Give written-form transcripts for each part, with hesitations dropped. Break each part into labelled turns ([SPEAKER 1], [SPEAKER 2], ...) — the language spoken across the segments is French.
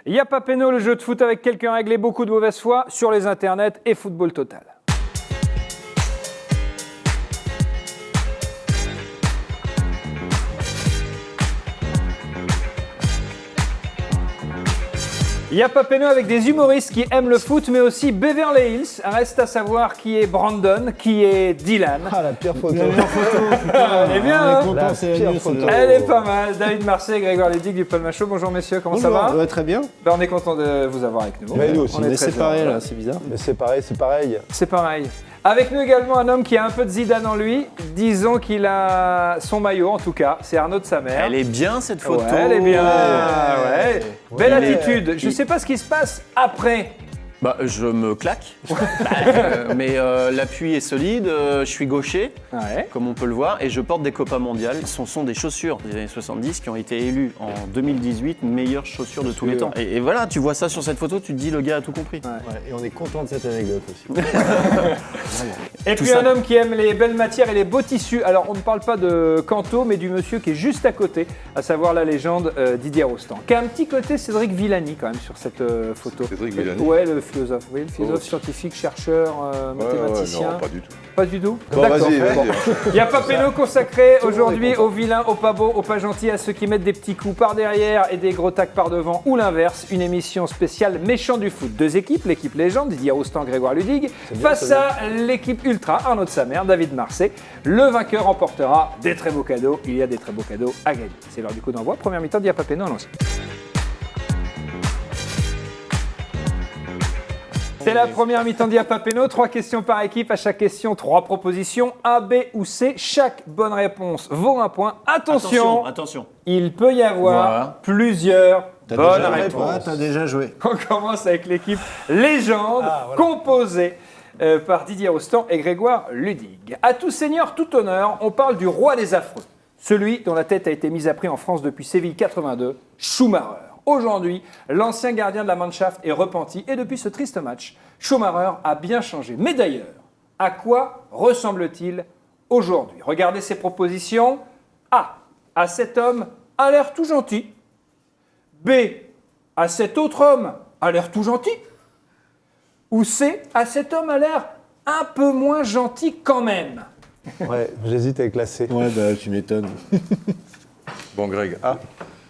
[SPEAKER 1] Il y a pas péno, le jeu de foot avec quelques règles et beaucoup de mauvaise foi sur les internets et Football Total. Il y a pas péno avec des humoristes qui aiment le foot, mais aussi Beverly Hills. Reste à savoir qui est Brandon, qui est Dylan.
[SPEAKER 2] Ah, la pire photo.
[SPEAKER 3] La meilleure photo, putain.
[SPEAKER 1] Elle est bien,
[SPEAKER 3] on est
[SPEAKER 1] hein.
[SPEAKER 3] content, c'est la mieux, celle-là.
[SPEAKER 1] Elle est pas mal. David Marseille, Grégoire Ludig du Palma Show. Bonjour messieurs, comment ça va?
[SPEAKER 3] Ouais, très bien.
[SPEAKER 1] Ben, on est content de vous avoir avec nous.
[SPEAKER 2] Mais nous aussi.
[SPEAKER 3] On est
[SPEAKER 1] très
[SPEAKER 3] séparés
[SPEAKER 1] heureux.
[SPEAKER 3] là, c'est bizarre.
[SPEAKER 2] Mais c'est pareil, c'est pareil.
[SPEAKER 1] C'est pareil. Avec nous également un homme qui a un peu de Zidane en lui. Disons qu'il a son maillot en tout cas. C'est Arnaud de sa mère.
[SPEAKER 4] Elle est bien cette photo.
[SPEAKER 1] Ouais, elle est bien. Ouais. Belle
[SPEAKER 4] Il est-
[SPEAKER 1] attitude. Je sais pas ce qui se passe après.
[SPEAKER 4] Bah, je me claque. Mais l'appui est solide, je suis gaucher,
[SPEAKER 1] Ouais.
[SPEAKER 4] comme on peut le voir, et je porte des Copa Mondiales. Ce sont des chaussures des années 70 qui ont été élues en 2018 meilleures chaussures de tous les temps. Et voilà, tu vois ça sur cette photo, tu te dis le gars a tout compris.
[SPEAKER 2] Ouais, et on est content de cette anecdote aussi.
[SPEAKER 1] Et puis un homme qui aime les belles matières et les beaux tissus. Alors on ne parle pas de Canto, mais du monsieur qui est juste à côté, à savoir la légende Didier Rostand. Qui a un petit côté Cédric Villani quand même sur cette photo.
[SPEAKER 5] Cédric Villani.
[SPEAKER 1] Ouais, le philosophe. Oui, le philosophe scientifique, chercheur, mathématicien.
[SPEAKER 5] non, pas du tout.
[SPEAKER 1] Pas du tout.
[SPEAKER 5] Bon,
[SPEAKER 1] D'accord.
[SPEAKER 5] vas-y,
[SPEAKER 1] Bon.
[SPEAKER 5] vas-y.
[SPEAKER 1] Il n'y a pas péno consacré aujourd'hui aux vilains, aux pas beaux, aux pas gentils, à ceux qui mettent des petits coups par derrière et des gros tacs par devant ou l'inverse. Une émission spéciale méchant du foot. Deux équipes, l'équipe légende, Didier Rostand, Grégoire Ludig, face à l'équipe ultra, Arnaud de sa mère, David Marseille. Le vainqueur remportera des très beaux cadeaux. Il y a des très beaux cadeaux à gagner. C'est l'heure du coup d'envoi. Première mi-temps, il n'y a pas péno à lancer. C'est la première mi-temps d'Iapapéno, 3 questions par équipe, à chaque question 3 propositions, A, B ou C. Chaque bonne réponse vaut un point. Attention,
[SPEAKER 4] Attention.
[SPEAKER 1] il peut y avoir
[SPEAKER 4] Voilà.
[SPEAKER 1] plusieurs bonnes
[SPEAKER 3] Ouais,
[SPEAKER 1] réponses.
[SPEAKER 3] t'as déjà joué.
[SPEAKER 1] On commence avec l'équipe légende, composée par Didier Rostand et Grégoire Ludig. À tout seigneur, tout honneur, on parle du roi des affreux. Celui dont la tête a été mise à prix en France depuis Séville 82, Schumacher. Aujourd'hui, l'ancien gardien de la Mannschaft est repenti et depuis ce triste match, Schumacher a bien changé. Mais d'ailleurs, à quoi ressemble-t-il aujourd'hui? Regardez ses propositions. A. À cet homme a l'air tout gentil. B. À cet autre homme a l'air tout gentil. Ou C. À cet homme a l'air un peu moins gentil quand même.
[SPEAKER 2] Ouais, j'hésite avec la C.
[SPEAKER 3] Ouais, bah tu m'étonnes.
[SPEAKER 5] Bon, Greg, A.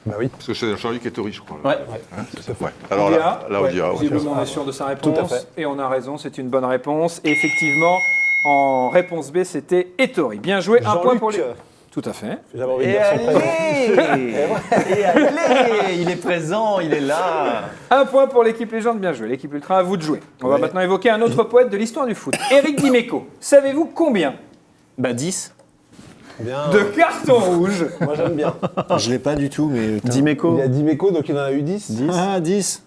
[SPEAKER 2] Bah oui.
[SPEAKER 5] Parce que c'est Jean-Luc Ettori, je crois. Là.
[SPEAKER 4] Ouais.
[SPEAKER 5] Hein, c'est ça. Ouais. Alors là, on dit A.
[SPEAKER 1] Visiblement, on est sûr de sa réponse.
[SPEAKER 2] Tout à fait.
[SPEAKER 1] Et on a raison, c'est une bonne réponse. Et effectivement, en réponse B, c'était Ettori. Bien joué, un point pour les... Tout à fait.
[SPEAKER 2] J'avais envie de
[SPEAKER 4] Et
[SPEAKER 2] dire son prénom.
[SPEAKER 4] allez Et allez Il est présent, il est là.
[SPEAKER 1] Un point pour l'équipe légende, bien joué. L'équipe ultra, à vous de jouer. On va maintenant évoquer un autre poète de l'histoire du foot. Éric Dimeco. Savez-vous combien
[SPEAKER 4] Bah 10.
[SPEAKER 2] Bien.
[SPEAKER 1] de cartons rouges
[SPEAKER 2] Moi j'aime bien.
[SPEAKER 3] Je l'ai pas du tout, mais. putain.
[SPEAKER 4] Dimeco.
[SPEAKER 2] Il y a 10 Meko, donc il en a eu 10.
[SPEAKER 3] Ah, 10.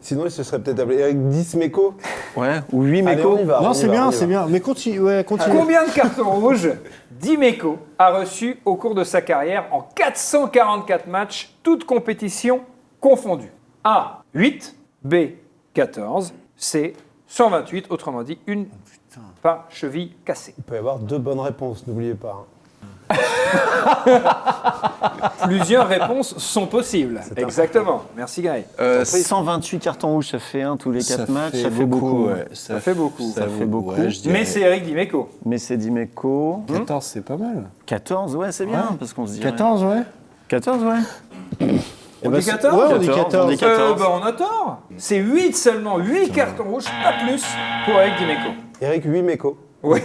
[SPEAKER 2] Sinon il se serait peut-être appelé Eric 10 Meko.
[SPEAKER 4] Ouais, ou 8
[SPEAKER 2] Allez,
[SPEAKER 4] Meco.
[SPEAKER 2] on y va.
[SPEAKER 3] Non,
[SPEAKER 2] on y
[SPEAKER 3] c'est
[SPEAKER 2] va,
[SPEAKER 3] bien,
[SPEAKER 2] on y
[SPEAKER 3] c'est
[SPEAKER 2] va.
[SPEAKER 3] bien. Mais continue, ouais, continue.
[SPEAKER 1] Combien de cartons rouges Dimeco a reçu au cours de sa carrière en 444 matchs, toutes compétitions confondues? A. 8. B. 14. C. 128. Autrement dit, une par cheville cassée.
[SPEAKER 2] Il peut y avoir 2 bonnes réponses, n'oubliez pas. hein.
[SPEAKER 1] Plusieurs réponses sont possibles. Exactement. Merci, Gaël.
[SPEAKER 4] 128 cartons rouges, ça fait 1 tous les 4 matchs, ça fait beaucoup.
[SPEAKER 3] ouais.
[SPEAKER 1] Ça fait beaucoup.
[SPEAKER 4] Ça fait beaucoup.
[SPEAKER 3] Ouais, je dirais.
[SPEAKER 1] Mais c'est Éric Dimeco.
[SPEAKER 4] Mais c'est Dimeco.
[SPEAKER 3] 14, c'est pas mal.
[SPEAKER 4] 14, ouais, c'est bien,
[SPEAKER 3] Ouais.
[SPEAKER 4] parce qu'on se dit.
[SPEAKER 3] 14, ouais.
[SPEAKER 4] 14, ouais.
[SPEAKER 3] Eh
[SPEAKER 1] On
[SPEAKER 3] ben,
[SPEAKER 1] dit
[SPEAKER 3] c'est-
[SPEAKER 1] 14?
[SPEAKER 3] Ouais, on dit
[SPEAKER 4] 14,
[SPEAKER 3] 14.
[SPEAKER 4] on dit 14.
[SPEAKER 1] On a tort. C'est 8 seulement. 8 cartons rouges, pas plus, pour Éric Dimeco.
[SPEAKER 2] Eric 8 Meko.
[SPEAKER 1] Oui.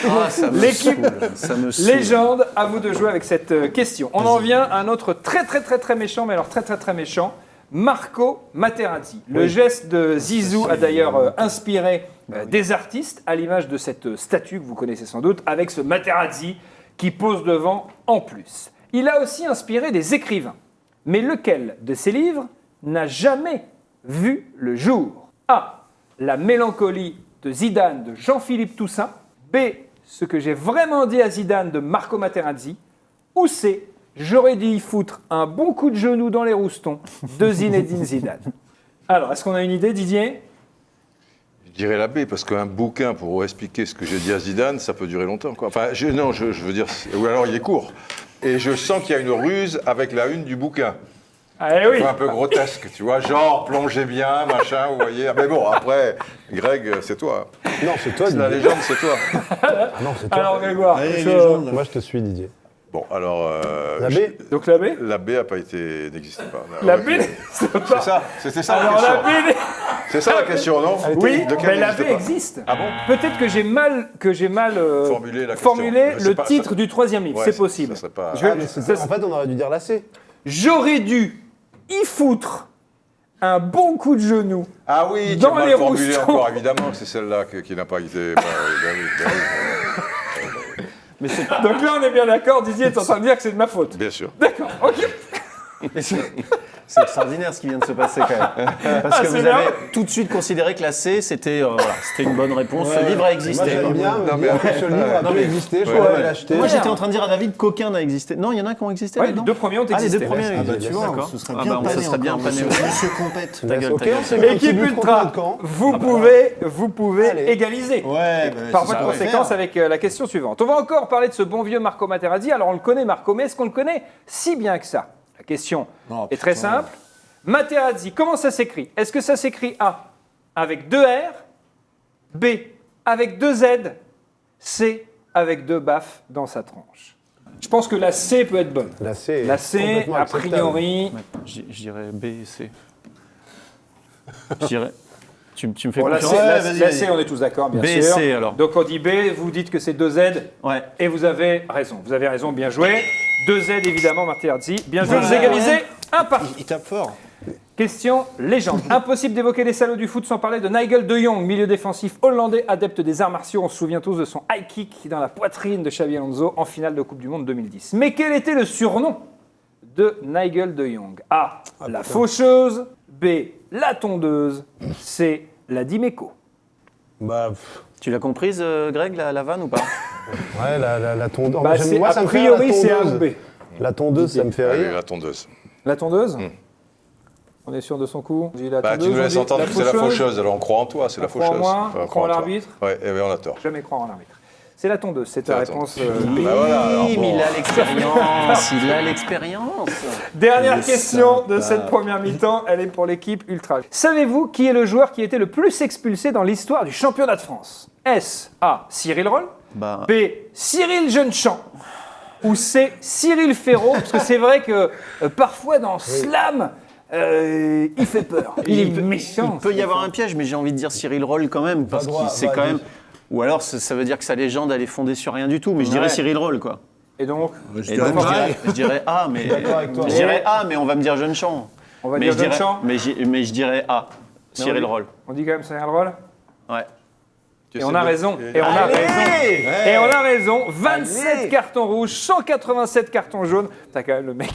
[SPEAKER 4] Ah, ça me
[SPEAKER 1] L'équipe
[SPEAKER 4] saoule, ça me saoule.
[SPEAKER 1] Légende, à vous de jouer avec cette question. On en vient à un autre très méchant, mais alors très méchant, Marco Materazzi. Le geste de Zizou a d'ailleurs inspiré des artistes, à l'image de cette statue que vous connaissez sans doute, avec ce Materazzi qui pose devant en plus. Il a aussi inspiré des écrivains. Mais lequel de ces livres n'a jamais vu le jour? A. La mélancolie de Zidane de Jean-Philippe Toussaint. B. Ce que j'ai vraiment dit à Zidane de Marco Materazzi. Ou C. J'aurais dû y foutre un bon coup de genou dans les roustons de Zinedine Zidane. Alors, est-ce qu'on a une idée, Didier?
[SPEAKER 5] Je dirais la B, parce qu'un bouquin pour expliquer ce que j'ai dit à Zidane, ça peut durer longtemps. Quoi. Enfin, je veux dire, ou alors il est court. Et je sens qu'il y a une ruse avec la une du bouquin.
[SPEAKER 1] Ah oui.
[SPEAKER 5] Enfin, un peu grotesque, tu vois, genre plongez bien, machin, vous voyez. Ah, mais bon, après, Greg, c'est toi.
[SPEAKER 2] Non, c'est toi,
[SPEAKER 5] C'est la
[SPEAKER 2] Didier.
[SPEAKER 5] légende, c'est toi.
[SPEAKER 2] Ah non, c'est toi.
[SPEAKER 1] Alors Grégoire,
[SPEAKER 3] Allez,
[SPEAKER 1] je-
[SPEAKER 3] légende, là.
[SPEAKER 2] Moi, je te suis, Didier.
[SPEAKER 5] Bon, alors.
[SPEAKER 2] La B
[SPEAKER 1] donc la B.
[SPEAKER 5] La B a pas été, n'existe pas.
[SPEAKER 1] La
[SPEAKER 5] Ouais,
[SPEAKER 1] B, c'est
[SPEAKER 5] C'est
[SPEAKER 1] pas.
[SPEAKER 5] ça, c'était ça
[SPEAKER 1] Alors
[SPEAKER 5] la
[SPEAKER 1] la
[SPEAKER 5] question.
[SPEAKER 1] B.
[SPEAKER 5] C'est ça la question, non
[SPEAKER 1] Oui,
[SPEAKER 5] Lequel
[SPEAKER 1] mais la B
[SPEAKER 5] n'existe pas
[SPEAKER 1] existe.
[SPEAKER 5] Ah bon
[SPEAKER 1] Peut-être que j'ai mal
[SPEAKER 5] Formulé la question.
[SPEAKER 1] formulé
[SPEAKER 5] Mais c'est
[SPEAKER 1] le
[SPEAKER 5] pas-
[SPEAKER 1] titre
[SPEAKER 5] ça-
[SPEAKER 1] du troisième livre.
[SPEAKER 5] Ouais,
[SPEAKER 1] c'est
[SPEAKER 5] ça-
[SPEAKER 1] possible.
[SPEAKER 5] ça serait pas-
[SPEAKER 1] Je vais-
[SPEAKER 2] Ah, mais c'était-
[SPEAKER 1] ça-
[SPEAKER 2] en fait, on aurait dû dire la C.
[SPEAKER 1] J'aurais dû y foutre un bon coup de genou.
[SPEAKER 5] Ah oui, tu
[SPEAKER 1] Dans
[SPEAKER 5] as
[SPEAKER 1] les
[SPEAKER 5] mal formulé
[SPEAKER 1] roustons.
[SPEAKER 5] encore, évidemment, que c'est celle-là qui n'a pas été. Bah oui.
[SPEAKER 4] Mais c'est
[SPEAKER 1] Donc là, on est bien d'accord. Didier est en train de dire que c'est de ma faute.
[SPEAKER 5] Bien sûr.
[SPEAKER 1] D'accord. Ok.
[SPEAKER 4] c'est extraordinaire ce qui vient de se passer quand même. Parce que
[SPEAKER 1] c'est
[SPEAKER 4] vous
[SPEAKER 1] bien.
[SPEAKER 4] avez tout de suite considéré que la C, c'était c'était une bonne réponse. Ce livre a
[SPEAKER 2] Moi,
[SPEAKER 4] existé.
[SPEAKER 2] j'aime bien me
[SPEAKER 5] Non, mais-
[SPEAKER 2] dire que ce livre a
[SPEAKER 4] Non,
[SPEAKER 2] pu
[SPEAKER 4] mais-
[SPEAKER 2] exister, je
[SPEAKER 5] Ouais,
[SPEAKER 2] pourrais
[SPEAKER 5] ouais.
[SPEAKER 2] l'acheter.
[SPEAKER 4] Moi, j'étais en train de dire à David qu'aucun n'a existé. Non, il y en a qui ont existé
[SPEAKER 1] Ouais, les
[SPEAKER 4] là-dedans.
[SPEAKER 1] deux premiers ont
[SPEAKER 4] Ah, les
[SPEAKER 1] existé.
[SPEAKER 4] deux premiers.
[SPEAKER 2] Ah, bah,
[SPEAKER 3] Tu vois,
[SPEAKER 4] D'accord.
[SPEAKER 3] ce serait
[SPEAKER 4] Ah,
[SPEAKER 3] bien
[SPEAKER 4] bah, on
[SPEAKER 3] pané
[SPEAKER 4] se serait bien
[SPEAKER 3] encore,
[SPEAKER 4] pané.
[SPEAKER 3] monsieur Compète.
[SPEAKER 4] Ta gueule,
[SPEAKER 2] Ok,
[SPEAKER 4] ta gueule.
[SPEAKER 2] on s'est mis un petit
[SPEAKER 1] Équipe
[SPEAKER 2] but contre
[SPEAKER 1] Ultra,
[SPEAKER 2] notre camp.
[SPEAKER 1] vous pouvez
[SPEAKER 2] Allez.
[SPEAKER 1] égaliser.
[SPEAKER 3] Ouais,
[SPEAKER 1] Par
[SPEAKER 3] c'est
[SPEAKER 1] voie
[SPEAKER 3] ça,
[SPEAKER 1] de
[SPEAKER 3] ouais.
[SPEAKER 1] conséquence avec la question suivante. On va encore parler de ce bon vieux Marco Materazzi. Alors on le connaît Marco, mais est-ce qu'on le connaît si bien que ça? La question
[SPEAKER 3] Oh,
[SPEAKER 1] est très
[SPEAKER 3] putain.
[SPEAKER 1] simple. Materazzi, comment ça s'écrit? Est-ce que ça s'écrit A avec 2 R, B avec 2 Z, C avec 2 baffes dans sa tranche? Je pense que la C peut être bonne.
[SPEAKER 2] La C, est
[SPEAKER 1] La C,
[SPEAKER 2] complètement
[SPEAKER 1] a
[SPEAKER 2] acceptable.
[SPEAKER 1] priori...
[SPEAKER 4] Je dirais B et C. Je dirais. Tu me fais
[SPEAKER 1] Bon, la
[SPEAKER 4] confiance
[SPEAKER 1] C, la-
[SPEAKER 3] vas-y,
[SPEAKER 1] la
[SPEAKER 3] vas-y.
[SPEAKER 1] C, on est tous d'accord, bien
[SPEAKER 4] B et
[SPEAKER 1] sûr.
[SPEAKER 4] C, alors.
[SPEAKER 1] Donc on dit B, vous dites que c'est 2 Z,
[SPEAKER 4] Ouais.
[SPEAKER 1] et vous avez raison. Vous avez raison, bien joué. 2 Z, évidemment, Materazzi. Bien joué,
[SPEAKER 3] Voilà,
[SPEAKER 1] vous égalisez
[SPEAKER 3] ouais.
[SPEAKER 1] un partout.
[SPEAKER 3] Il tape fort.
[SPEAKER 1] Question légende. Impossible d'évoquer les salauds du foot sans parler de Nigel de Jong, milieu défensif hollandais, adepte des arts martiaux. On se souvient tous de son high kick dans la poitrine de Xabi Alonso en finale de Coupe du Monde 2010. Mais quel était le surnom de Nigel de Jong? A. La faucheuse. B. La tondeuse. C. La Dimeco.
[SPEAKER 2] Bah,
[SPEAKER 4] Tu l'as comprise, Greg, la vanne ou pas?
[SPEAKER 2] ouais, la tondeuse.
[SPEAKER 1] Bah,
[SPEAKER 2] Moi,
[SPEAKER 1] a
[SPEAKER 2] ça me fait rire,
[SPEAKER 1] priori, c'est
[SPEAKER 2] la
[SPEAKER 1] A ou
[SPEAKER 2] tondeuse.
[SPEAKER 1] B.
[SPEAKER 2] La tondeuse, ça me fait
[SPEAKER 5] Allez,
[SPEAKER 2] rire.
[SPEAKER 5] la tondeuse.
[SPEAKER 1] La tondeuse On est sûr de son coup. On dit la
[SPEAKER 5] Bah, tu
[SPEAKER 1] tondeuse,
[SPEAKER 5] nous
[SPEAKER 1] on
[SPEAKER 5] laisses
[SPEAKER 1] dit
[SPEAKER 5] entendre que c'est la faucheuse, alors on croit en toi, c'est la
[SPEAKER 1] On croit en
[SPEAKER 5] faucheuse.
[SPEAKER 1] moi,
[SPEAKER 5] Ouais,
[SPEAKER 1] on croit en
[SPEAKER 5] toi.
[SPEAKER 1] l'arbitre.
[SPEAKER 5] Ouais, et bien on a tort.
[SPEAKER 1] Jamais croire en l'arbitre. C'est la tondeuse, c'est ta
[SPEAKER 5] la
[SPEAKER 1] réponse
[SPEAKER 5] tondeuse.
[SPEAKER 1] B.
[SPEAKER 5] Bah voilà, alors
[SPEAKER 4] Oui, mais
[SPEAKER 5] bon.
[SPEAKER 4] il a l'expérience. Il a l'expérience.
[SPEAKER 1] Dernière
[SPEAKER 3] Le
[SPEAKER 1] question de
[SPEAKER 3] sympa.
[SPEAKER 1] cette première mi-temps, elle est pour l'équipe Ultra. Savez-vous qui est le joueur qui a été le plus expulsé dans l'histoire du championnat de France? S. A. Cyril Roll.
[SPEAKER 4] Bah,
[SPEAKER 1] B. Cyril Jeunechamp. Ou C. Cyril Ferraud. Parce que c'est vrai que parfois dans Slam, il fait peur. Il est méchant.
[SPEAKER 4] il peut y avoir un piège, mais j'ai envie de dire Cyril Roll quand même, parce
[SPEAKER 2] droit,
[SPEAKER 4] que c'est
[SPEAKER 2] va,
[SPEAKER 4] quand
[SPEAKER 2] dis.
[SPEAKER 4] même. Ou alors ça veut dire que sa légende elle est fondée sur rien du tout, mais je dirais
[SPEAKER 1] Ouais.
[SPEAKER 4] Cyril Roll quoi.
[SPEAKER 1] Et donc,
[SPEAKER 3] Je
[SPEAKER 4] Et
[SPEAKER 3] dirais
[SPEAKER 4] donc,
[SPEAKER 3] pareil.
[SPEAKER 4] je dirais A, mais
[SPEAKER 2] d'accord avec toi.
[SPEAKER 4] je dirais A, mais on va me dire Jeunechamp.
[SPEAKER 1] on va
[SPEAKER 4] Mais
[SPEAKER 1] dire
[SPEAKER 4] je dirais,
[SPEAKER 1] Jeunechamp.
[SPEAKER 4] mais je dirais A, Cyril
[SPEAKER 1] on dit-
[SPEAKER 4] Roll.
[SPEAKER 1] On dit quand même Cyril Roll.
[SPEAKER 4] Ouais.
[SPEAKER 1] Et on a raison. Et on a
[SPEAKER 4] Allez
[SPEAKER 1] raison. Et on a raison. 27
[SPEAKER 4] Allez.
[SPEAKER 1] cartons rouges, 187 cartons jaunes. T'as quand même le mec.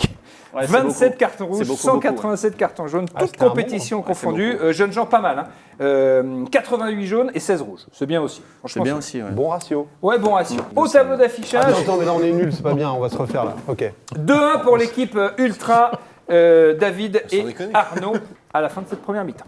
[SPEAKER 4] Ouais, c'est
[SPEAKER 1] 27
[SPEAKER 4] beaucoup.
[SPEAKER 1] cartons rouges,
[SPEAKER 4] C'est beaucoup,
[SPEAKER 1] 187 cartons jaunes, toutes
[SPEAKER 2] c'était un
[SPEAKER 1] compétitions
[SPEAKER 4] bon, ouais, c'est
[SPEAKER 1] confondues. Jeunes gens, pas mal. Hein. 88 jaunes et 16 rouges. C'est bien aussi.
[SPEAKER 4] C'est
[SPEAKER 1] Franchement,
[SPEAKER 4] bien aussi, ouais.
[SPEAKER 2] Bon ratio.
[SPEAKER 1] Ouais, bon ratio. Au tableau d'affichage,
[SPEAKER 2] Attends, mais là, on est nuls, c'est pas bien, on va se refaire là. Ok.
[SPEAKER 1] 2-1 pour l'équipe Ultra, David et
[SPEAKER 3] déconner.
[SPEAKER 1] Arnaud, à la fin de cette première mi-temps.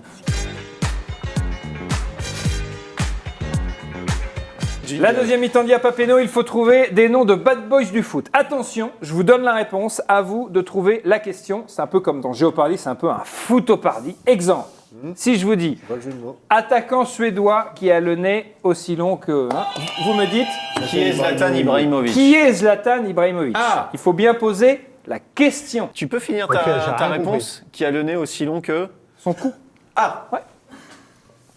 [SPEAKER 1] La deuxième mi-temps d'Iapapeno, il faut trouver des noms de bad boys du foot. Attention, je vous donne la réponse, à vous de trouver la question. C'est un peu comme dans Géopardy, c'est un peu un footopardy. Exemple, si je vous dis
[SPEAKER 3] Pas le jeu de mots.
[SPEAKER 1] attaquant suédois qui a le nez aussi long que... hein, vous me dites,
[SPEAKER 4] Qui est Zlatan Ibrahimovic?
[SPEAKER 1] qui est Zlatan Ibrahimovic?
[SPEAKER 3] Ah.
[SPEAKER 1] Il faut bien poser la question.
[SPEAKER 4] Tu peux finir
[SPEAKER 2] Ok,
[SPEAKER 4] ta,
[SPEAKER 2] j'ai
[SPEAKER 4] ta
[SPEAKER 2] rien
[SPEAKER 4] réponse qui a le nez aussi long que.
[SPEAKER 1] Son coup.
[SPEAKER 4] Ah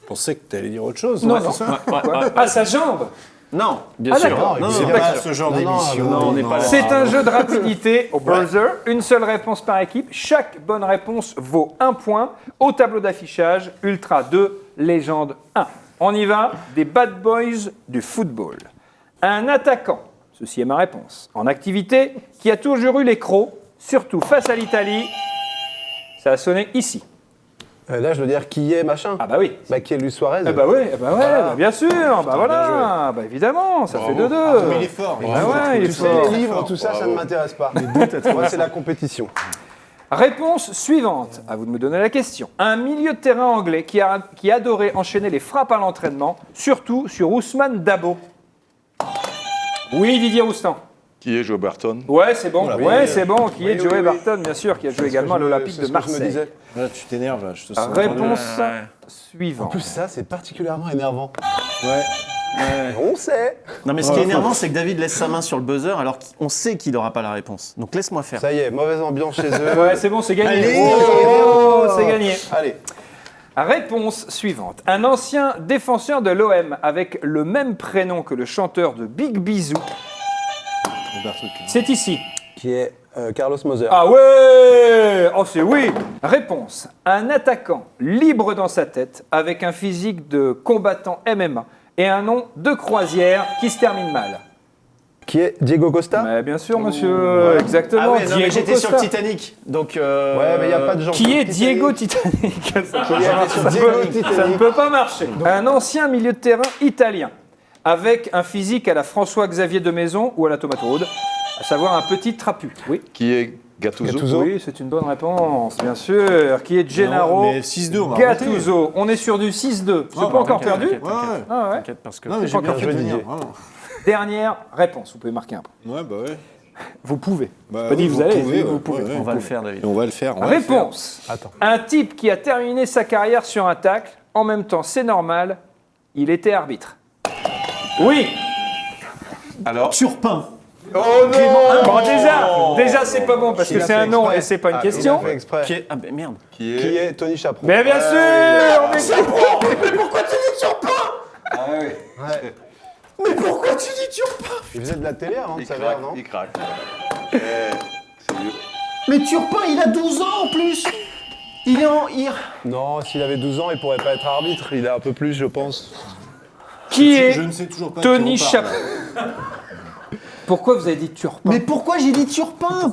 [SPEAKER 3] Je pensais que tu allais dire autre chose.
[SPEAKER 1] Non,
[SPEAKER 3] ouais,
[SPEAKER 1] non.
[SPEAKER 3] c'est ça
[SPEAKER 1] Quoi Ah, sa jambe.
[SPEAKER 4] Non, bien
[SPEAKER 1] Ah,
[SPEAKER 4] sûr.
[SPEAKER 1] d'accord.
[SPEAKER 4] Non,
[SPEAKER 3] C'est
[SPEAKER 4] non,
[SPEAKER 3] pas ce genre
[SPEAKER 2] Non, non,
[SPEAKER 3] d'émission.
[SPEAKER 4] non, on n'est pas là.
[SPEAKER 1] C'est un jeu de rapidité au buzzer. Une seule réponse par équipe. Chaque bonne réponse vaut 1 point. Au tableau d'affichage, Ultra 2, Légende 1. On y va. Des bad boys du football. Un attaquant, ceci est ma réponse, en activité, qui a toujours eu les crocs, surtout face à l'Italie. Ça a sonné ici.
[SPEAKER 2] Là, je veux dire qui est machin.
[SPEAKER 1] Ah bah oui.
[SPEAKER 2] Bah, qui est Luis Suarez.
[SPEAKER 1] Ah bah oui, bah bien sûr. Bah voilà. Bah évidemment, ça fait 2-2.
[SPEAKER 3] Mais il est fort.
[SPEAKER 1] Ah ouais, il est
[SPEAKER 2] Tu sais,
[SPEAKER 1] fort.
[SPEAKER 2] les livres, tout ça, ça ne m'intéresse pas. Moi, c'est la compétition.
[SPEAKER 1] Réponse suivante. À vous de me donner la question. Un milieu de terrain anglais qui adorait enchaîner les frappes à l'entraînement, surtout sur Ousmane Dabo. Oui, Didier Roustan.
[SPEAKER 5] Qui est Joe Barton?
[SPEAKER 1] Ouais, c'est bon.
[SPEAKER 3] Oui,
[SPEAKER 1] Ouais, c'est bon. Qui est
[SPEAKER 2] oui,
[SPEAKER 1] Joey
[SPEAKER 2] oui.
[SPEAKER 1] Barton, bien sûr, qui a joué également à l'Olympique de
[SPEAKER 2] C'est ce que je me
[SPEAKER 1] Marseille.
[SPEAKER 2] disais.
[SPEAKER 3] Là, tu t'énerves, là, je te sens.
[SPEAKER 1] Réponse
[SPEAKER 2] En
[SPEAKER 1] suivante.
[SPEAKER 2] plus, ça, c'est particulièrement énervant.
[SPEAKER 3] Ouais.
[SPEAKER 2] On sait.
[SPEAKER 4] Non, mais ce qui est énervant, c'est que David laisse sa main sur le buzzer alors qu'on sait qu'il n'aura pas la réponse. Donc laisse-moi faire.
[SPEAKER 2] Ça y est, mauvaise ambiance chez eux.
[SPEAKER 1] Ouais, c'est bon, c'est gagné.
[SPEAKER 2] Allez.
[SPEAKER 1] Oh, c'est gagné.
[SPEAKER 2] Allez.
[SPEAKER 1] Réponse suivante. Un ancien défenseur de l'OM avec le même prénom que le chanteur de Big Bisou. C'est ici.
[SPEAKER 2] Qui est Carlos Moser.
[SPEAKER 1] Ah ouais! Oh, c'est oui! Réponse. Un attaquant libre dans sa tête avec un physique de combattant MMA et un nom de croisière qui se termine mal.
[SPEAKER 2] Qui est Diego Costa.
[SPEAKER 1] Mais bien sûr, monsieur. Exactement.
[SPEAKER 4] Ah ouais, non, mais
[SPEAKER 1] Diego
[SPEAKER 4] j'étais sur le
[SPEAKER 1] Costa.
[SPEAKER 4] Titanic. Donc.
[SPEAKER 2] Ouais, mais il n'y a pas de gens.
[SPEAKER 1] Qui est Diego Titanic? Ça
[SPEAKER 2] Diego
[SPEAKER 1] peut-
[SPEAKER 2] Titanic.
[SPEAKER 1] ça ne peut pas marcher. Un ancien milieu de terrain italien, avec un physique à la François-Xavier de Maison ou à la Tomate Rode, à savoir un petit trapu. Oui.
[SPEAKER 5] Qui est Gattuso?
[SPEAKER 2] Gattuso.
[SPEAKER 1] Oui, c'est une bonne réponse, bien sûr. Qui est Gennaro
[SPEAKER 3] Mais 6-2, on va remonter.
[SPEAKER 1] Gattuso. On est sur du 6-2. C'est
[SPEAKER 3] Ah,
[SPEAKER 1] pas encore
[SPEAKER 4] t'inquiète,
[SPEAKER 1] perdu.
[SPEAKER 4] t'inquiète,
[SPEAKER 3] Ouais, ouais.
[SPEAKER 1] Ah ouais.
[SPEAKER 4] T'inquiète, parce que.
[SPEAKER 3] Non, mais j'ai
[SPEAKER 1] pas
[SPEAKER 3] bien
[SPEAKER 1] encore
[SPEAKER 3] fait
[SPEAKER 2] joué,
[SPEAKER 3] de venir.
[SPEAKER 2] Didier.
[SPEAKER 1] Dernière réponse. Vous pouvez marquer un point.
[SPEAKER 3] Ouais, bah ouais.
[SPEAKER 1] Vous pouvez.
[SPEAKER 3] Bah,
[SPEAKER 1] Pas dit
[SPEAKER 3] oui,
[SPEAKER 1] vous allez,
[SPEAKER 3] pouvez,
[SPEAKER 1] vous
[SPEAKER 3] ouais,
[SPEAKER 1] pouvez.
[SPEAKER 3] ouais,
[SPEAKER 4] On va le faire, David.
[SPEAKER 3] Et on va le faire. on va le faire.
[SPEAKER 1] Réponse.
[SPEAKER 2] Attends.
[SPEAKER 1] Un type qui a terminé sa carrière sur un tacle. En même temps, c'est normal. Il était arbitre. Oui.
[SPEAKER 5] Alors,
[SPEAKER 4] Turpin.
[SPEAKER 1] Bon, déjà c'est pas bon parce
[SPEAKER 2] Il
[SPEAKER 1] que
[SPEAKER 2] a
[SPEAKER 1] c'est
[SPEAKER 2] fait
[SPEAKER 1] un nom
[SPEAKER 2] exprès.
[SPEAKER 1] et c'est pas une
[SPEAKER 2] Ah,
[SPEAKER 1] question.
[SPEAKER 2] Il a fait exprès.
[SPEAKER 4] Qui est. Ah, ben merde.
[SPEAKER 5] qui
[SPEAKER 2] Qui
[SPEAKER 5] est...
[SPEAKER 2] est Tony Chaperon.
[SPEAKER 1] Mais bien sûr.
[SPEAKER 2] Ouais.
[SPEAKER 4] Mais pourquoi tu dis Turpin?
[SPEAKER 2] Il faisait de la télé avant de
[SPEAKER 5] Il
[SPEAKER 2] sa
[SPEAKER 5] craque,
[SPEAKER 2] mère, non?
[SPEAKER 5] il craque. C'est vieux.
[SPEAKER 4] Mais Turpin, il a 12 ans en plus. Il est en.
[SPEAKER 2] Non, s'il avait 12 ans, il pourrait pas être arbitre. Il a un peu plus, je pense.
[SPEAKER 1] Qui est
[SPEAKER 3] Je ne sais toujours pas. de
[SPEAKER 1] Tony
[SPEAKER 3] qui on
[SPEAKER 1] Chaperon?
[SPEAKER 3] parle.
[SPEAKER 1] Pourquoi vous avez dit Turpin?
[SPEAKER 4] Mais pourquoi j'ai dit Turpin?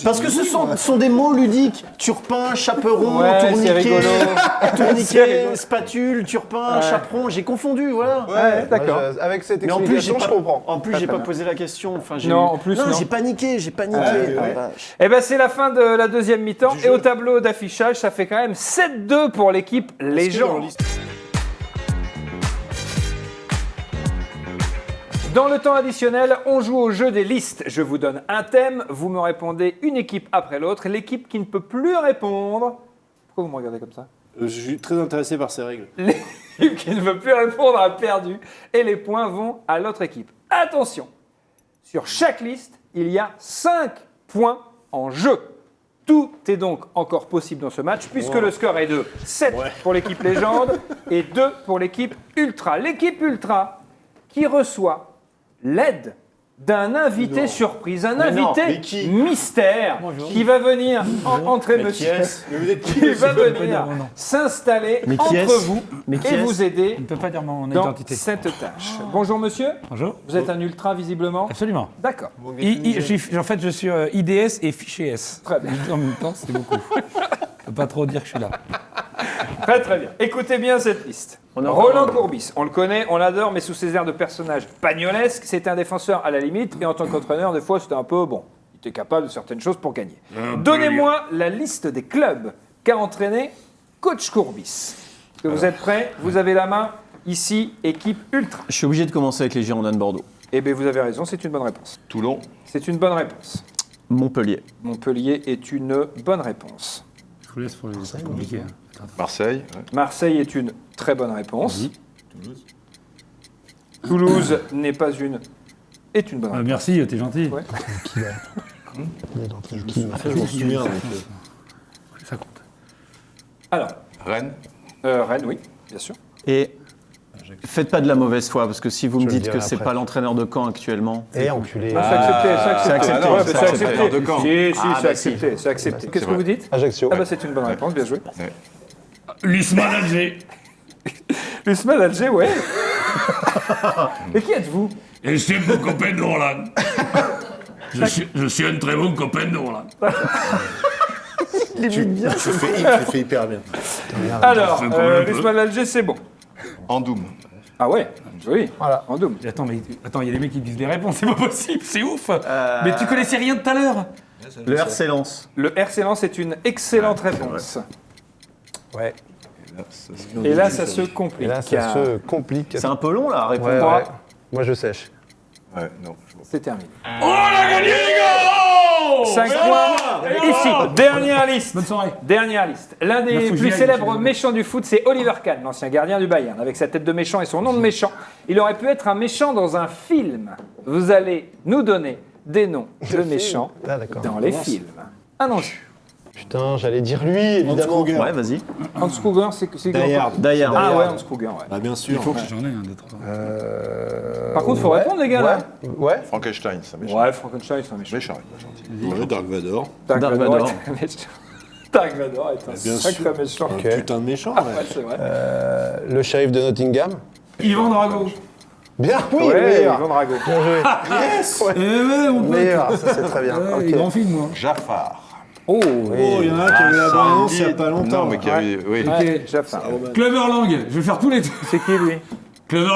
[SPEAKER 4] Parce que ce sont des mots ludiques. Turpin, chaperon,
[SPEAKER 1] Ouais, c'est
[SPEAKER 4] tourniquet,
[SPEAKER 1] rigolo. C'est
[SPEAKER 4] tourniquet,
[SPEAKER 1] rigolo.
[SPEAKER 4] spatule, turpin, chaperon. J'ai confondu, voilà.
[SPEAKER 1] Ouais, d'accord.
[SPEAKER 2] Moi, avec cette
[SPEAKER 4] Mais en plus,
[SPEAKER 2] explication, je comprends.
[SPEAKER 4] En plus, j'ai pas posé la question. Enfin, j'ai
[SPEAKER 1] Non,
[SPEAKER 4] eu-
[SPEAKER 1] en plus, non.
[SPEAKER 4] j'ai paniqué, j'ai paniqué. Ah, vache.
[SPEAKER 1] Eh ben c'est la fin de la deuxième mi-temps et au tableau d'affichage, ça fait quand même 7-2 pour l'équipe Légende. Dans le temps additionnel, on joue au jeu des listes. Je vous donne un thème, vous me répondez une équipe après l'autre. L'équipe qui ne peut plus répondre... Pourquoi vous me regardez comme ça?
[SPEAKER 3] Je suis très intéressé par ces règles.
[SPEAKER 1] L'équipe qui ne veut plus répondre a perdu et les points vont à l'autre équipe. Attention, sur chaque liste, il y a 5 points en jeu. Tout est donc encore possible dans ce match puisque le score est de 7 pour l'équipe Légende et 2 pour l'équipe Ultra. L'équipe Ultra qui reçoit l'aide d'un invité surprise, un invité
[SPEAKER 3] mais qui
[SPEAKER 1] mystère qui va venir entrer monsieur.
[SPEAKER 3] Mais vous êtes
[SPEAKER 1] Qui va venir s'installer
[SPEAKER 4] Mais qui
[SPEAKER 1] entre
[SPEAKER 4] est-ce
[SPEAKER 1] vous
[SPEAKER 4] Mais qui
[SPEAKER 1] et
[SPEAKER 4] est-ce
[SPEAKER 1] vous aider
[SPEAKER 6] Je ne peux pas dire mon
[SPEAKER 1] dans
[SPEAKER 6] identité.
[SPEAKER 1] cette tâche. Bonjour monsieur,
[SPEAKER 6] Bonjour.
[SPEAKER 1] vous êtes un ultra visiblement.
[SPEAKER 6] Absolument.
[SPEAKER 1] D'accord.
[SPEAKER 6] En fait, je suis IDS et fichier S.
[SPEAKER 1] Très bien.
[SPEAKER 6] En même temps, c'est beaucoup. Je peux pas trop dire que je suis là.
[SPEAKER 1] Très très bien. Écoutez bien cette liste.
[SPEAKER 4] On a
[SPEAKER 1] Roland
[SPEAKER 4] encore-
[SPEAKER 1] Courbis, on le connaît, on l'adore, mais sous ses airs de personnage pagnolesque, c'est un défenseur à la limite, et en tant qu'entraîneur, des fois, c'était un peu bon. Il était capable de certaines choses pour gagner. Donnez-moi la liste des clubs qu'a entraîné Coach Courbis. Est-ce que vous êtes prêts? Vous avez la main. Ici, équipe ultra.
[SPEAKER 4] Je suis obligé de commencer avec les Girondins de Bordeaux.
[SPEAKER 1] Eh bien, vous avez raison, c'est une bonne réponse.
[SPEAKER 5] Toulon,
[SPEAKER 1] C'est une bonne réponse.
[SPEAKER 4] Montpellier.
[SPEAKER 1] Montpellier est une bonne réponse.
[SPEAKER 6] Je vous laisse pour les c'est compliqué.
[SPEAKER 5] Marseille, ouais.
[SPEAKER 1] Marseille est une très bonne réponse. Toulouse n'est pas une... est une bonne réponse.
[SPEAKER 6] Merci, t'es gentil.
[SPEAKER 1] Ouais.
[SPEAKER 3] Je m'en souviens.
[SPEAKER 6] Ça compte.
[SPEAKER 1] Alors,
[SPEAKER 5] Rennes,
[SPEAKER 1] Rennes, oui, bien sûr.
[SPEAKER 4] Et faites pas de la mauvaise foi, parce que si vous me
[SPEAKER 2] Je le
[SPEAKER 4] dites que
[SPEAKER 2] dirai
[SPEAKER 4] c'est
[SPEAKER 2] après.
[SPEAKER 4] pas l'entraîneur de Caen actuellement.
[SPEAKER 2] Eh, enculé.
[SPEAKER 1] C'est accepté, c'est accepté.
[SPEAKER 4] c'est accepté,
[SPEAKER 1] Ouais,
[SPEAKER 4] c'est
[SPEAKER 1] c'est
[SPEAKER 4] accepté.
[SPEAKER 1] accepté.
[SPEAKER 5] De Caen.
[SPEAKER 1] Si,
[SPEAKER 4] Ah,
[SPEAKER 1] c'est
[SPEAKER 4] bah,
[SPEAKER 1] accepté, c'est accepté. Qu'est-ce que
[SPEAKER 5] vrai.
[SPEAKER 1] vous dites?
[SPEAKER 2] Ajaccio.
[SPEAKER 1] Ah bah c'est une bonne réponse, bien joué.
[SPEAKER 6] L'Usman Alger.
[SPEAKER 1] Usman Alger, ouais. Et qui êtes-vous?
[SPEAKER 7] Et je suis un bon copain de Roland. Je suis un très bon copain de Roland.
[SPEAKER 3] Tu fais hyper bien.
[SPEAKER 1] Alors,
[SPEAKER 7] comme un peu.
[SPEAKER 1] Usman Alger, c'est bon.
[SPEAKER 5] Andoum,
[SPEAKER 1] Ah ouais, joli.
[SPEAKER 2] Voilà.
[SPEAKER 1] En double.
[SPEAKER 6] Attends, il y a des mecs qui disent des réponses, c'est pas possible, c'est ouf. Mais tu connaissais rien de tout à l'heure.
[SPEAKER 4] Le RC Lens.
[SPEAKER 1] Le RC Lens est une excellente réponse.
[SPEAKER 2] Ouais.
[SPEAKER 1] Et là, ça se complique.
[SPEAKER 2] Et là, ça se complique.
[SPEAKER 4] C'est un peu long là à répondre.
[SPEAKER 2] Ouais, ouais. Moi, je sèche.
[SPEAKER 5] Ouais, non. je vois pas.
[SPEAKER 1] C'est terminé.
[SPEAKER 7] On a gagné, les gars
[SPEAKER 1] 5 points. Ici, dernière liste.
[SPEAKER 6] Bonne soirée.
[SPEAKER 1] Dernière liste. L'un
[SPEAKER 6] Là,
[SPEAKER 1] des
[SPEAKER 6] faut que
[SPEAKER 1] plus
[SPEAKER 6] j'y aille,
[SPEAKER 1] célèbres
[SPEAKER 6] je-
[SPEAKER 1] méchants du foot, c'est Oliver Kahn, l'ancien gardien du Bayern. Avec sa tête de méchant et son nom de méchant, il aurait pu être un méchant dans un film. Vous allez nous donner des noms de méchants
[SPEAKER 2] Ah, d'accord.
[SPEAKER 1] dans les films. Allons-y.
[SPEAKER 2] Putain, j'allais dire lui, évidemment.
[SPEAKER 3] Kruger.
[SPEAKER 4] Ouais, vas-y.
[SPEAKER 1] Hans Kruger, c'est
[SPEAKER 3] Die Hard.
[SPEAKER 4] Die Hard.
[SPEAKER 1] Ah ouais, Hans Kruger, ouais.
[SPEAKER 3] Bah, bien sûr.
[SPEAKER 6] J'en ai un d'autre.
[SPEAKER 1] Par contre, il faut répondre, les gars, là.
[SPEAKER 2] Ouais.
[SPEAKER 5] Frankenstein, ça méchant.
[SPEAKER 1] Ouais, Frankenstein, c'est un méchant.
[SPEAKER 5] Méchant, il est pas gentil.
[SPEAKER 3] Ouais, Dark Vador.
[SPEAKER 1] Dark
[SPEAKER 4] Dark
[SPEAKER 1] Vador
[SPEAKER 4] Vador.
[SPEAKER 1] est un méchant. Dark Vador est un
[SPEAKER 3] Bien
[SPEAKER 1] sacré
[SPEAKER 3] sûr.
[SPEAKER 1] méchant.
[SPEAKER 3] Un putain de méchant,
[SPEAKER 1] Ouais,
[SPEAKER 3] ouais.
[SPEAKER 1] c'est vrai.
[SPEAKER 2] Le shérif de Nottingham.
[SPEAKER 6] Yvan Drago.
[SPEAKER 2] Bien, oui,
[SPEAKER 1] Ouais,
[SPEAKER 2] meilleur.
[SPEAKER 1] Yvan Drago.
[SPEAKER 2] Bien joué.
[SPEAKER 6] Eh ouais, mon pote.
[SPEAKER 2] Meilleur, ça c'est très bien.
[SPEAKER 6] Ouais,
[SPEAKER 2] Ok.
[SPEAKER 6] grand film, moi.
[SPEAKER 5] Jafar.
[SPEAKER 1] Oh,
[SPEAKER 3] Oh, il y en a un qui a eu la bande-annonce il y a pas longtemps.
[SPEAKER 5] Non, mais qui a eu. Oui.
[SPEAKER 1] ouais, Jafar.
[SPEAKER 6] Clever Lang. Je vais faire tous les.
[SPEAKER 1] C'est qui, lui?
[SPEAKER 7] Clever,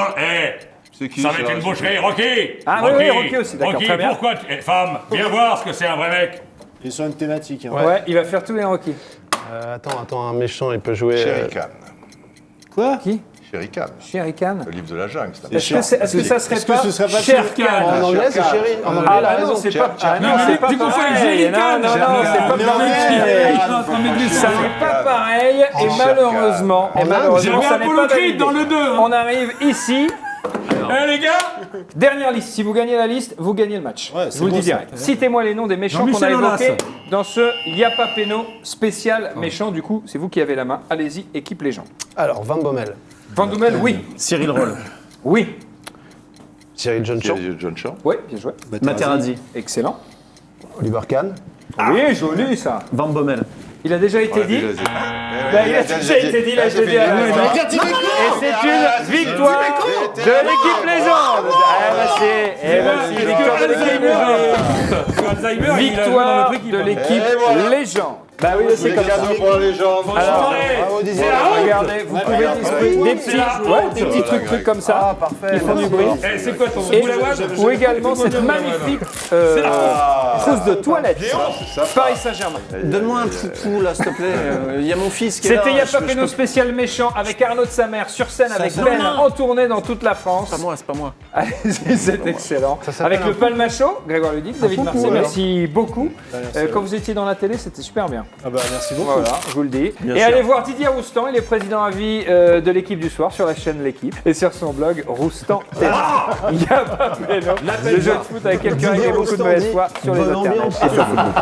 [SPEAKER 5] C'est qui
[SPEAKER 7] ça va être une boucherie, Rocky.
[SPEAKER 1] Ah oui, oui, Rocky aussi, d'accord,
[SPEAKER 7] Rocky,
[SPEAKER 1] très bien.
[SPEAKER 7] pourquoi femme, viens voir ce que c'est un vrai mec.
[SPEAKER 3] Il est sur une thématique. Hein.
[SPEAKER 1] Ouais, il va faire tous les Rocky.
[SPEAKER 2] Attends, un méchant, il peut jouer.
[SPEAKER 5] Sherry Khan.
[SPEAKER 3] Quoi
[SPEAKER 1] Qui?
[SPEAKER 5] Sherry Khan.
[SPEAKER 1] Sherry Khan.
[SPEAKER 5] Le livre de la jungle, c'est un
[SPEAKER 1] Est-ce que, est-ce que ça serait
[SPEAKER 3] Est-ce que
[SPEAKER 1] pas
[SPEAKER 3] ce serait pas
[SPEAKER 1] Sher
[SPEAKER 3] Sher
[SPEAKER 1] Khan?
[SPEAKER 2] En anglais, c'est chéri. En anglais,
[SPEAKER 1] Ah
[SPEAKER 2] il a
[SPEAKER 1] bah non,
[SPEAKER 2] raison.
[SPEAKER 1] c'est pas. Ah non,
[SPEAKER 6] Non,
[SPEAKER 1] c'est pas
[SPEAKER 6] tu confonds avec
[SPEAKER 1] pareil.
[SPEAKER 6] Jerry
[SPEAKER 1] Non,
[SPEAKER 6] Khan.
[SPEAKER 1] non, non, c'est pas
[SPEAKER 3] Mais
[SPEAKER 1] pareil. Ça n'est pas pareil et
[SPEAKER 5] Sher
[SPEAKER 1] malheureusement,
[SPEAKER 5] Khan.
[SPEAKER 1] ça
[SPEAKER 6] J'avais
[SPEAKER 1] n'est
[SPEAKER 6] Apollo
[SPEAKER 1] pas
[SPEAKER 6] Creed
[SPEAKER 1] validé.
[SPEAKER 6] dans le 2.
[SPEAKER 1] On arrive ici.
[SPEAKER 7] Eh les gars,
[SPEAKER 1] Dernière liste. Si vous gagnez la liste, vous gagnez le match.
[SPEAKER 3] Ouais,
[SPEAKER 1] Je
[SPEAKER 3] c'est
[SPEAKER 1] vous le
[SPEAKER 3] bon,
[SPEAKER 1] dis direct. Citez-moi les noms des méchants qu'on a
[SPEAKER 6] Jean-Michel Aulas.
[SPEAKER 1] évoqués dans ce Y'a pas Péno spécial méchant. Du coup, c'est vous qui avez la main. Allez-y, équipe légende.
[SPEAKER 2] Alors, Van Bommel.
[SPEAKER 1] Van Dommel, oui.
[SPEAKER 4] Cyril Roll.
[SPEAKER 1] Oui.
[SPEAKER 2] Cyril John Shaw.
[SPEAKER 5] John Shaw.
[SPEAKER 1] Oui, bien joué.
[SPEAKER 4] Materazzi.
[SPEAKER 1] Excellent.
[SPEAKER 2] Oliver Kahn.
[SPEAKER 1] Oui, joli ça.
[SPEAKER 4] Van Bommel.
[SPEAKER 1] Il a déjà été dit.
[SPEAKER 5] Déjà dit.
[SPEAKER 1] Bah, il a déjà été dit, là, je l'ai dit à la fin. Et c'est une victoire de l'équipe légende. Ah, bah, c'est victoire de l'équipe légende.
[SPEAKER 7] Alzheimer, il a joué dans le
[SPEAKER 1] Victoire
[SPEAKER 7] truc, il
[SPEAKER 1] de
[SPEAKER 7] va-
[SPEAKER 1] l'équipe légende. Bah oui, c'est comme ça.
[SPEAKER 5] pour la légende.
[SPEAKER 1] Alors,
[SPEAKER 2] Bravo, Didier.
[SPEAKER 1] regardez, vous pouvez disposer des petits trucs comme ça.
[SPEAKER 2] Ah, parfait.
[SPEAKER 1] Ils font du bruit.
[SPEAKER 7] Eh, c'est quoi ton
[SPEAKER 1] Et,
[SPEAKER 7] boule à wad
[SPEAKER 1] ou également cette magnifique trousse de toilette. Paris Saint-Germain.
[SPEAKER 4] Donne-moi un poupou là, s'il te plaît. Il y a mon fils qui est là.
[SPEAKER 1] C'était Y'a
[SPEAKER 4] je
[SPEAKER 1] pas
[SPEAKER 4] peux-
[SPEAKER 1] Péno spécial méchant avec Arnaud de sa mère sur scène avec Ben en tournée dans toute la France.
[SPEAKER 4] C'est pas moi, c'est pas moi.
[SPEAKER 1] Allez-y, c'est excellent.
[SPEAKER 2] s'appelle
[SPEAKER 1] Avec
[SPEAKER 2] un
[SPEAKER 1] le Palmacho, Grégoire Ludic, David Marseille,
[SPEAKER 2] alors.
[SPEAKER 1] merci beaucoup.
[SPEAKER 3] merci.
[SPEAKER 1] Quand vous étiez dans la télé, c'était super bien.
[SPEAKER 3] Ah bah merci beaucoup.
[SPEAKER 1] Voilà, je vous le dis. Et
[SPEAKER 4] sûr.
[SPEAKER 1] allez voir Didier Roustan, il est président à vie de l'équipe du soir sur la chaîne L'équipe et sur son blog Roustan TV. Il y a pas Péno, le jeu de foot avec quelques règles et beaucoup de mauvaise foi sur les
[SPEAKER 2] bonne
[SPEAKER 1] internets
[SPEAKER 2] ambiance.
[SPEAKER 1] et sur Football.